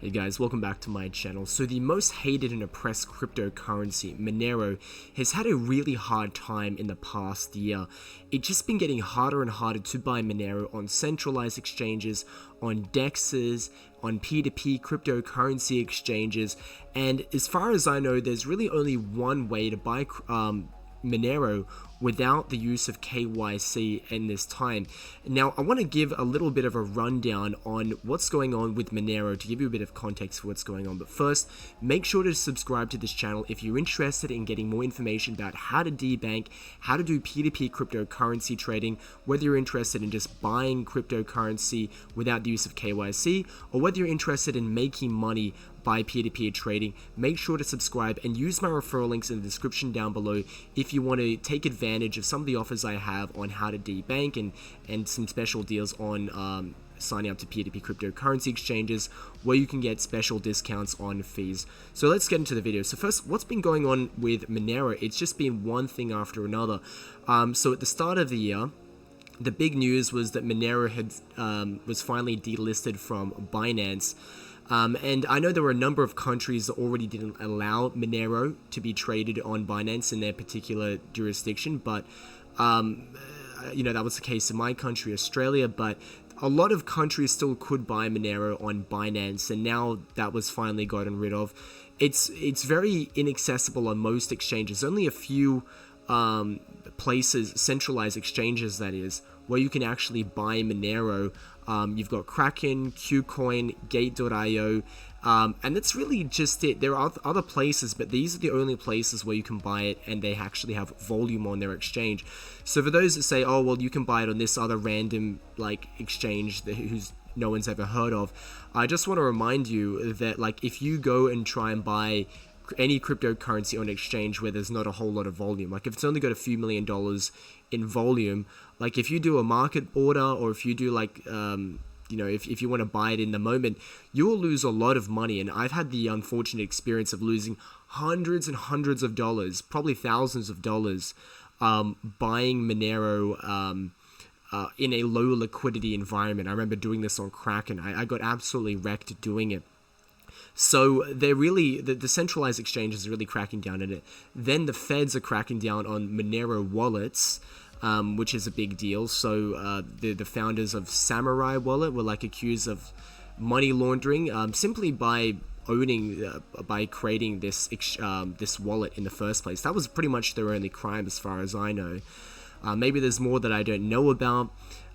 Hey guys, welcome back to my channel. So the most hated and oppressed cryptocurrency, Monero, has had a really hard time in the past year. It's just been getting harder and harder to buy Monero on centralized exchanges, on DEXs, on P2P cryptocurrency exchanges, and as far as I know, there's really only one way to buy Monero without the use of KYC in this time. Now, I want to give a little bit of a rundown on what's going on with Monero to give you a bit of context for what's going on. But first, make sure to subscribe to this channel if you're interested in getting more information about how to debank, how to do P2P cryptocurrency trading, whether you're interested in just buying cryptocurrency without the use of KYC, or whether you're interested in making money by peer-to-peer trading. Make sure to subscribe and use my referral links in the description down below if you want to take advantage of some of the offers I have on how to debank and some special deals on signing up to peer-to-peer cryptocurrency exchanges where you can get special discounts on fees. So let's get into the video. So first, what's been going on with Monero? It's just been one thing after another. So at the start of the year, the big news was that Monero was finally delisted from Binance. And I know there were a number of countries that already didn't allow Monero to be traded on Binance in their particular jurisdiction, but that was the case in my country, Australia, but a lot of countries still could buy Monero on Binance, and now that was finally gotten rid of. It's very inaccessible on most exchanges. Only a few places, centralized exchanges that is, where you can actually buy Monero. You've got Kraken, KuCoin, Gate.io, and that's really just it. There are other places, but these are the only places where you can buy it and they actually have volume on their exchange. So for those that say, oh, well, you can buy it on this other random exchange who's no one's ever heard of, I just want to remind you that if you go and try and buy any cryptocurrency on an exchange where there's not a whole lot of volume, if it's only got a few $1 million in volume, if you do a market order, or if you do if you want to buy it in the moment, you will lose a lot of money. And I've had the unfortunate experience of losing hundreds and hundreds of dollars, probably thousands of dollars, buying Monero in a low liquidity environment. I remember doing this on Kraken. I got absolutely wrecked doing it. So they're really, the centralized exchanges are really cracking down on it. Then the feds are cracking down on Monero wallets, which is a big deal. So the founders of Samurai Wallet were accused of money laundering simply by creating this wallet in the first place. That was pretty much their only crime as far as I know. Maybe there's more that I don't know about.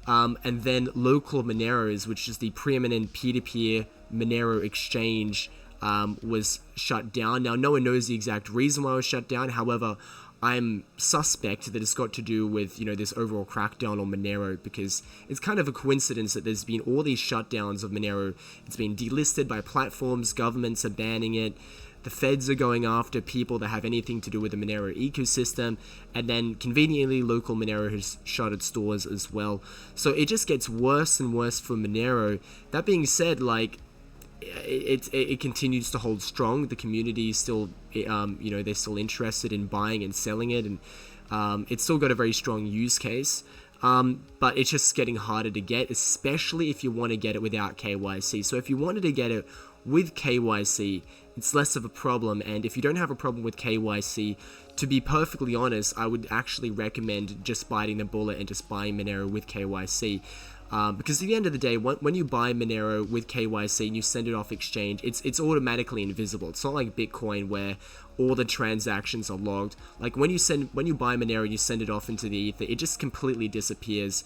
And then Local Moneros, which is the preeminent peer-to-peer Monero exchange, was shut down. Now, no one knows the exact reason why it was shut down. However, I'm suspect that it's got to do with, this overall crackdown on Monero, because it's kind of a coincidence that there's been all these shutdowns of Monero. It's been delisted by platforms, governments are banning it, the feds are going after people that have anything to do with the Monero ecosystem, and then conveniently Local Monero has shut its doors as well. So it just gets worse and worse for Monero. That being said, it continues to hold strong. The community is still, they're still interested in buying and selling it, and it's still got a very strong use case. But it's just getting harder to get, especially if you want to get it without KYC. So if you wanted to get it with KYC, it's less of a problem. And if you don't have a problem with KYC, to be perfectly honest, I would actually recommend just biting the bullet and just buying Monero with KYC. Because at the end of the day, when you buy Monero with KYC and you send it off exchange, it's automatically invisible. It's not like Bitcoin where all the transactions are logged. When you buy Monero and you send it off into the ether, it just completely disappears.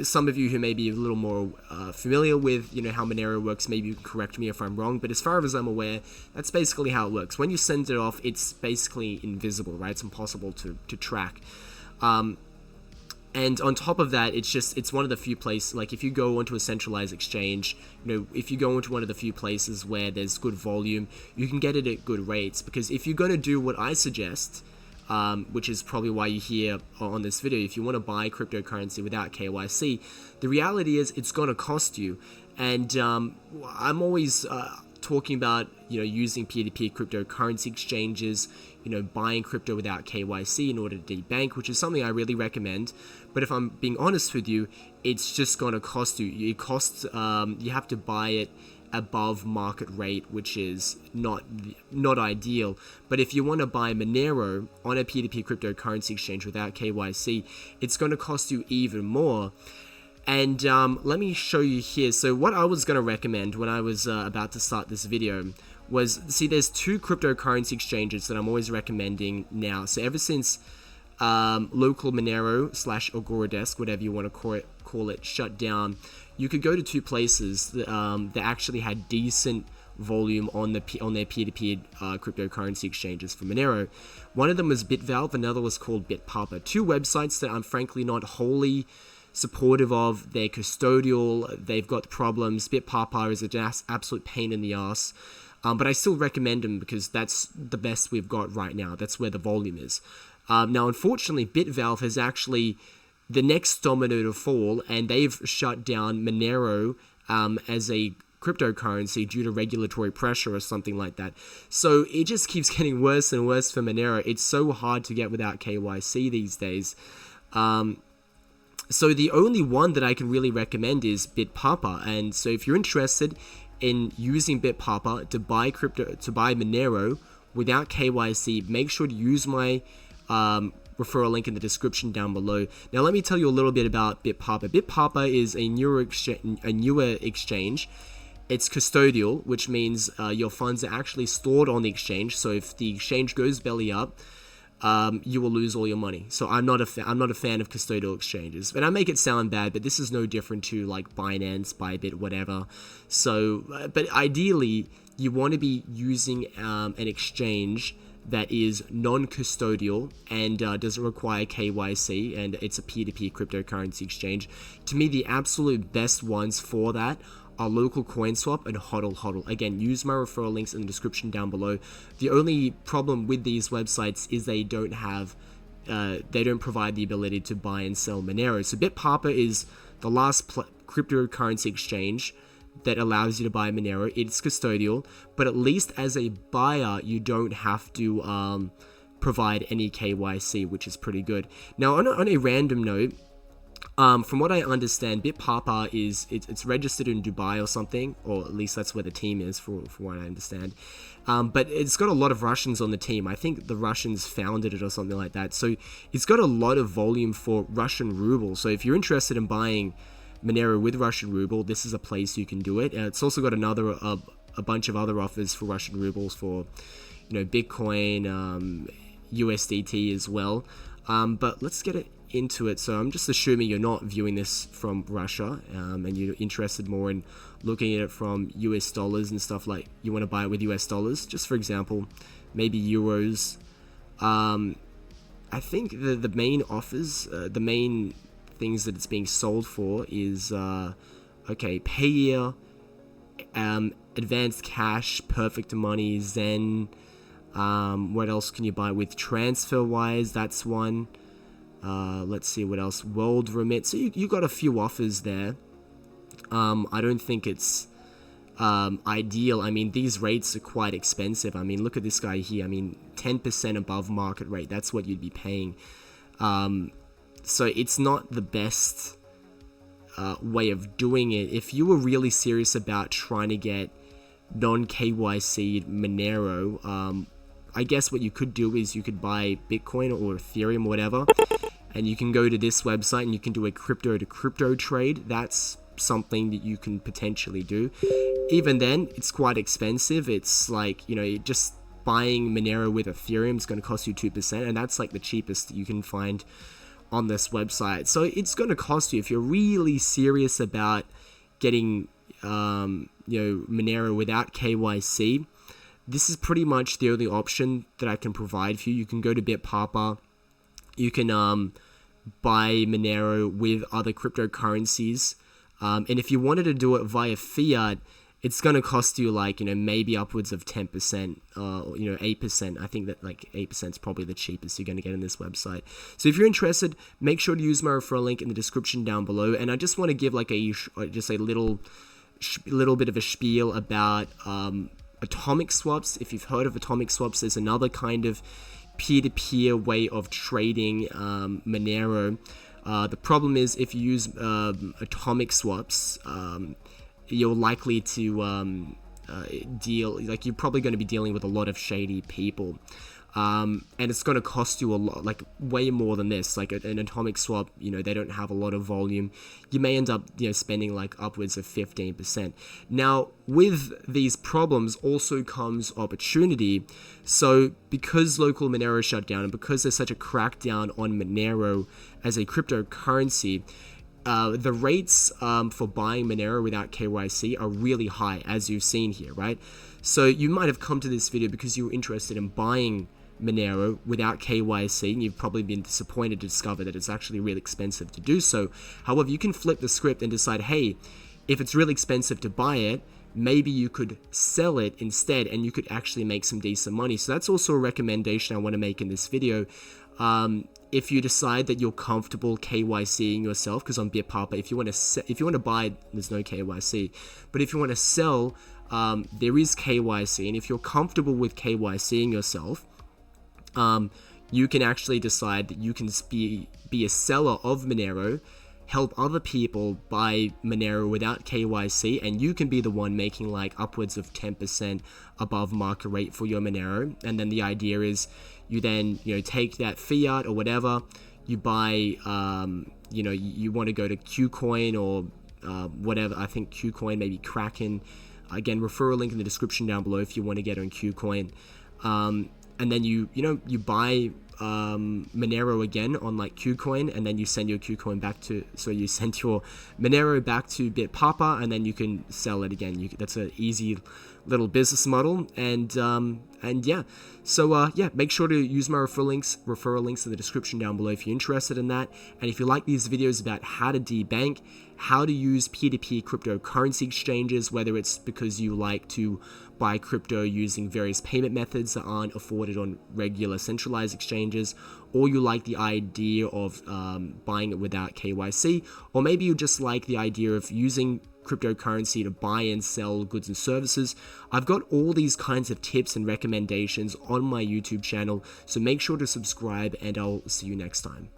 Some of you who may be a little more familiar with how Monero works, maybe you can correct me if I'm wrong, but as far as I'm aware, that's basically how it works. When you send it off, it's basically invisible, right? It's impossible to track. And on top of that, it's one of the few places, if you go onto a centralized exchange, if you go into one of the few places where there's good volume, you can get it at good rates. Because if you're going to do what I suggest, which is probably why you're here on this video, if you want to buy cryptocurrency without KYC, the reality is it's going to cost you. And I'm always talking about using peer-to-peer cryptocurrency exchanges, buying crypto without KYC in order to debank, which is something I really recommend. But if I'm being honest with you, it's just going to cost you. You have to buy it above market rate, which is not ideal. But if you want to buy Monero on a peer-to-peer cryptocurrency exchange without KYC, it's going to cost you even more. And let me show you here. So what I was going to recommend when I was about to start this video was, see, there's two cryptocurrency exchanges that I'm always recommending now. So ever since local Monero / Agora Desk, whatever you want to call it, shut down, you could go to two places that actually had decent volume on their peer-to-peer cryptocurrency exchanges for Monero. One of them was BitValve, another was called BitPapa. Two websites that I'm frankly not wholly supportive of. They're custodial, they've got problems. BitPapa is an absolute pain in the ass. But I still recommend them because that's the best we've got right now. That's where the volume is. Now, unfortunately, BitValve is actually the next domino to fall, and they've shut down Monero as a cryptocurrency due to regulatory pressure or something like that. So it just keeps getting worse and worse for Monero. It's so hard to get without KYC these days. So the only one that I can really recommend is BitPapa. And so if you're interested in using BitPapa to buy Monero without KYC, make sure to use my referral link in the description down below. Now let me tell you a little bit about BitPapa. BitPapa is a newer exchange. It's custodial, which means your funds are actually stored on the exchange. So if the exchange goes belly up, you will lose all your money. So I'm not a fan of custodial exchanges, and I make it sound bad, but this is no different to like Binance, Bybit, whatever. So, but ideally, you want to be using an exchange that is non-custodial and doesn't require KYC, and it's a peer-to-peer cryptocurrency exchange. To me, the absolute best ones for that are local CoinSwap and HODL. Again, use my referral links in the description down below. The only problem with these websites is they don't provide the ability to buy and sell Monero. So BitPapa is the last cryptocurrency exchange that allows you to buy Monero. It's custodial, but at least as a buyer, you don't have to provide any KYC, which is pretty good. Now, on a random note, from what I understand, BitPapa it's registered in Dubai or something, or at least that's where the team is, for what I understand. But it's got a lot of Russians on the team. I think the Russians founded it or something like that. So it's got a lot of volume for Russian ruble. So if you're interested in buying Monero with Russian ruble, this is a place you can do it. It's also got a bunch of other offers for Russian rubles for, Bitcoin, USDT as well. But let's get into it. So I'm just assuming you're not viewing this from Russia, and you're interested more in looking at it from US dollars and stuff, like you want to buy it with US dollars, just for example, maybe euros. I think the main offers, the main things that it's being sold for is Payeer, Advanced Cash, Perfect Money, Zen. What else can you buy with TransferWise? That's one. Let's see what else. World Remit. So you got a few offers there. I don't think it's ideal. I mean, these rates are quite expensive. I mean, look at this guy here. I mean, 10% above market rate. That's what you'd be paying. So it's not the best way of doing it. If you were really serious about trying to get non-KYC Monero, I guess what you could do is you could buy Bitcoin or Ethereum or whatever, and you can go to this website and you can do a crypto to crypto trade. That's something that you can potentially do. Even then, it's quite expensive. It's like, just buying Monero with Ethereum is going to cost you 2%, and that's like the cheapest that you can find on this website. So it's going to cost you, if you're really serious about getting Monero without KYC, this is pretty much the only option that I can provide for you. You can go to BitPapa, you can buy Monero with other cryptocurrencies, and if you wanted to do it via fiat, it's going to cost you maybe upwards of 10%, 8%. I think that 8% is probably the cheapest you're going to get in this website. So if you're interested, make sure to use my referral link in the description down below. And I just want to give a little bit of a spiel about atomic swaps. If you've heard of atomic swaps, there's another kind of peer-to-peer way of trading Monero. The problem is if you use atomic swaps, you're likely to you're probably going to be dealing with a lot of shady people. And it's going to cost you a lot, like way more than this. Like an atomic swap, they don't have a lot of volume. You may end up, spending like upwards of 15%. Now, with these problems also comes opportunity. So because local Monero shut down, and because there's such a crackdown on Monero as a cryptocurrency, the rates for buying Monero without KYC are really high, as you've seen here, right? So you might have come to this video because you were interested in buying Monero without KYC, and you've probably been disappointed to discover that it's actually really expensive to do so. However, you can flip the script and decide, hey, if it's really expensive to buy it, maybe you could sell it instead, and you could actually make some decent money. So that's also a recommendation I want to make in this video. If you decide that you're comfortable KYCing yourself, because on BitPapa, if you want to buy, there's no KYC, but if you want to sell, there is KYC, and if you're comfortable with KYCing yourself, you can actually decide that you can be a seller of Monero, help other people buy Monero without KYC, and you can be the one making like upwards of 10% above market rate for your Monero. And then the idea is you then, take that fiat or whatever, you buy, you want to go to Qcoin or whatever. I think Qcoin, maybe Kraken. Again, referral link in the description down below if you want to get on Qcoin. And then you buy Monero again on like Qcoin, and then you send your Qcoin back to, so you send your Monero back to BitPapa, and then you can sell it again. That's an easy little business model, and yeah. So yeah, make sure to use my referral links in the description down below if you're interested in that. And if you like these videos about how to debank, how to use peer-to-peer cryptocurrency exchanges, whether it's because you like to buy crypto using various payment methods that aren't afforded on regular centralized exchanges, or you like the idea of buying it without KYC, or maybe you just like the idea of using cryptocurrency to buy and sell goods and services, I've got all these kinds of tips and recommendations on my YouTube channel, so make sure to subscribe, and I'll see you next time.